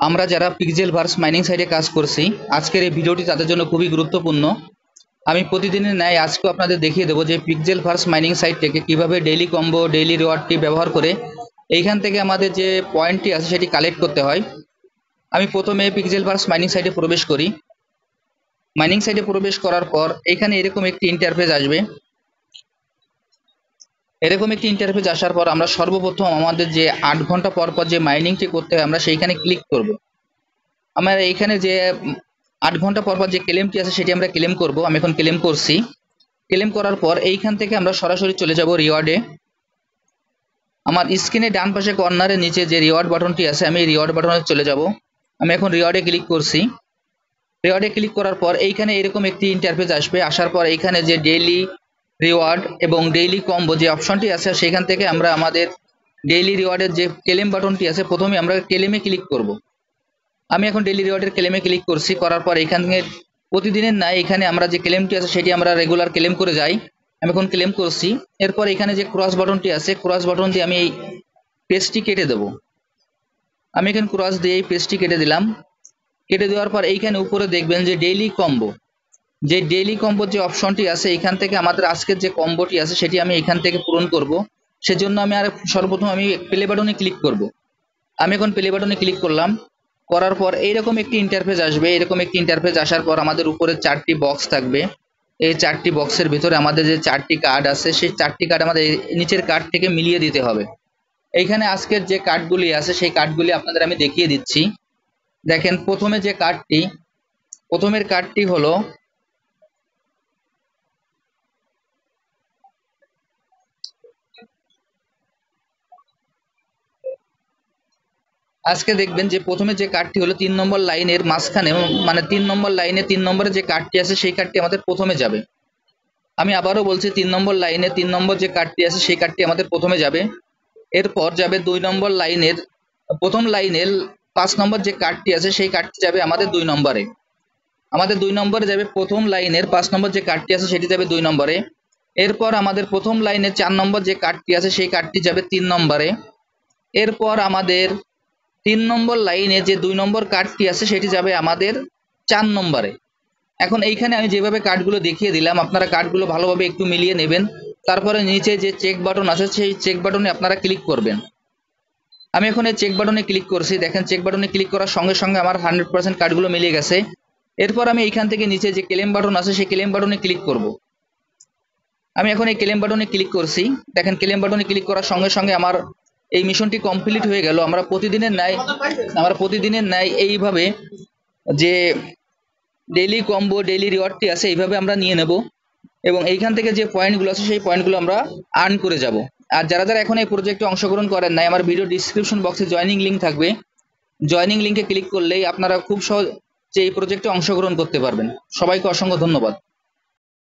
আমরা যারা পিক্সেলভার্স মাইনিং সাইটে কাজ করছি, আজকের এই ভিডিওটি তাদের জন্য খুবই গুরুত্বপূর্ণ। আমি প্রতিদিনের ন্যায় আজকেও আপনাদের দেখিয়ে দেবো যে পিক্সেলভার্স মাইনিং সাইট থেকে কিভাবে ডেইলি কম্বো ডেইলি রিওয়ার্ডটি ব্যবহার করে এইখান থেকে আমাদের যে পয়েন্টটি আছে সেটি কালেক্ট করতে হয়। আমি প্রথমে পিক্সেলভার্স মাইনিং সাইটে প্রবেশ করি। মাইনিং সাইটে প্রবেশ করার পর এখানে এরকম একটি ইন্টারফেস আসবে। এরকম একটি ইন্টারফেস আসার পর আমরা সর্বপ্রথম আমাদের যে 8 ঘন্টা পর পর যে মাইনিংটি করতে হয় আমরা সেইখানে ক্লিক করব। আমরা এইখানে যে 8 ঘন্টা পর পর যে ক্লেমটি আছে সেটি আমরা ক্লেম করব। আমি এখন ক্লেম করছি। ক্লেম করার পর এইখান থেকে আমরা সরাসরি চলে যাব রিওয়ার্ডে। আমার স্ক্রিনে ডান পাশে কর্নারে নিচে যে রিওয়ার্ড বাটনটি আছে আমি রিওয়ার্ড বাটনে চলে যাব। আমি এখন রিওয়ার্ডে ক্লিক করছি। রিওয়ার্ডে ক্লিক করার পর এইখানে এরকম একটি ইন্টারফেস আসবে। আসার পর এইখানে যে ডেইলি রিওয়ার্ড এবং ডেইলি কম্বো যে অপশনটি আছে সেখান থেকে আমরা আমাদের ডেইলি রিওয়ার্ডের যে ক্লেম বাটনটি আছে প্রথমে আমরা ক্লেমে ক্লিক করব। আমি এখন ডেইলি রিওয়ার্ডের ক্লেমে ক্লিক করছি। করার পর এখান থেকে প্রতিদিনের না এখানে আমরা যে ক্লেমটি আছে সেটি আমরা রেগুলার ক্লেম করে যাই। আমি এখন ক্লেম করছি। এরপর এখানে যে ক্রস বাটনটি আছে ক্রস বাটন দিয়ে আমি এই পেজটি কেটে দেব। আমি এখানে ক্রস দিয়ে এই পেজটি কেটে দিলাম। কেটে দেওয়ার পর এইখানে উপরে দেখবেন যে ডেইলি কম্বো, যে ডেইলি কম্বোর যে অপশনটি আছে এখান থেকে আমাদের আজকের যে কম্বোটি আছে সেটি আমি এখান থেকে পূরণ করব। সেজন্য আমি সর্বপ্রথম আমি প্লে বাটনে ক্লিক করব। আমি এখন প্লে বাটনে ক্লিক করলাম। করার পর এইরকম একটি ইন্টারফেস আসবে। এরকম একটি ইন্টারফেস আসার পর আমাদের উপরে 4টি বক্স থাকবে। এই 4টি বক্সের ভিতরে আমাদের যে 4টি কার্ড আছে সেই 4টি কার্ড আমাদের নিচের কার্ড থেকে মিলিয়ে দিতে হবে। এইখানে আজকের যে কার্ডগুলি আছে সেই কার্ডগুলি আপনাদের আমি দেখিয়ে দিচ্ছি। দেখেন প্রথমের কার্ডটি হলো আজকে দেখবেন যে প্রথমে যে কার্ডটি হলো 3 নম্বর লাইনের মাঝখানে, মানে 3 নম্বর লাইনে 3 নম্বরে যে কার্ডটি আছে সেই কার্ডটি আমাদের প্রথমে যাবে। আমি আবারও বলছি 3 নম্বর লাইনে 3 নম্বর যে কার্ডটি আছে সেই কার্ডটি আমাদের প্রথমে যাবে। এরপর যাবে 2 নম্বর লাইনের প্রথম লাইনের 5 নম্বর যে কার্ডটি আছে সেই কার্ডটি যাবে আমাদের 2 নম্বরে। আমাদের 2 নম্বরে যাবে প্রথম লাইনের 5 নম্বর যে কার্ডটি আছে সেটি যাবে 2 নম্বরে। এরপর আমাদের প্রথম লাইনের 4 নম্বর যে কার্ডটি আছে সেই কার্ডটি যাবে 3 নম্বরে। এরপর আমাদের 3 নম্বর লাইনে যে 2 নম্বর কার্ডটি আছে সেটি যাবে আমাদের 4 নম্বরে। এখন এইখানে আমি যেভাবে কার্ডগুলো দেখিয়ে দিলাম আপনারা কার্ডগুলো ভালোভাবে একটু মিলিয়ে নেবেন। তারপরে নিচে যে চেক বাটন আছে সেই চেক বাটনে আপনারা ক্লিক করবেন। আমি এখন এই চেক বাটনে ক্লিক করছি। দেখেন চেক বাটনে ক্লিক করার সঙ্গে সঙ্গে আমার 100% কার্ডগুলো মিলে গেছে। এরপর আমি এইখান থেকে নিচে যে ক্লেম বাটন আছে সেই ক্লেম বাটনে ক্লিক করব। আমি এখন এই ক্লেম বাটনে ক্লিক করছি। দেখেন ক্লেম বাটনে ক্লিক করার সঙ্গে সঙ্গে আমার এই মিশনটি কমপ্লিট হয়ে গেল। আমরা প্রতিদিনের ন্যায় এইভাবে যে ডেইলি কম্বো ডেইলি রিওয়ার্ডটি আছে এইভাবে আমরা নিয়ে নেব এবং এইখান থেকে যে পয়েন্টগুলো আছে সেই পয়েন্টগুলো আমরা আর্ন করে যাব। আর যারা যারা এখন এই প্রজেক্টে অংশগ্রহণ করেন নাই আমার ভিডিও ডিসক্রিপশন বক্সে জয়েনিং লিঙ্ক থাকবে। জয়েনিং লিঙ্কে ক্লিক করলেই আপনারা খুব সহজে এই প্রজেক্টে অংশগ্রহণ করতে পারবেন। সবাইকে অসংখ্য ধন্যবাদ।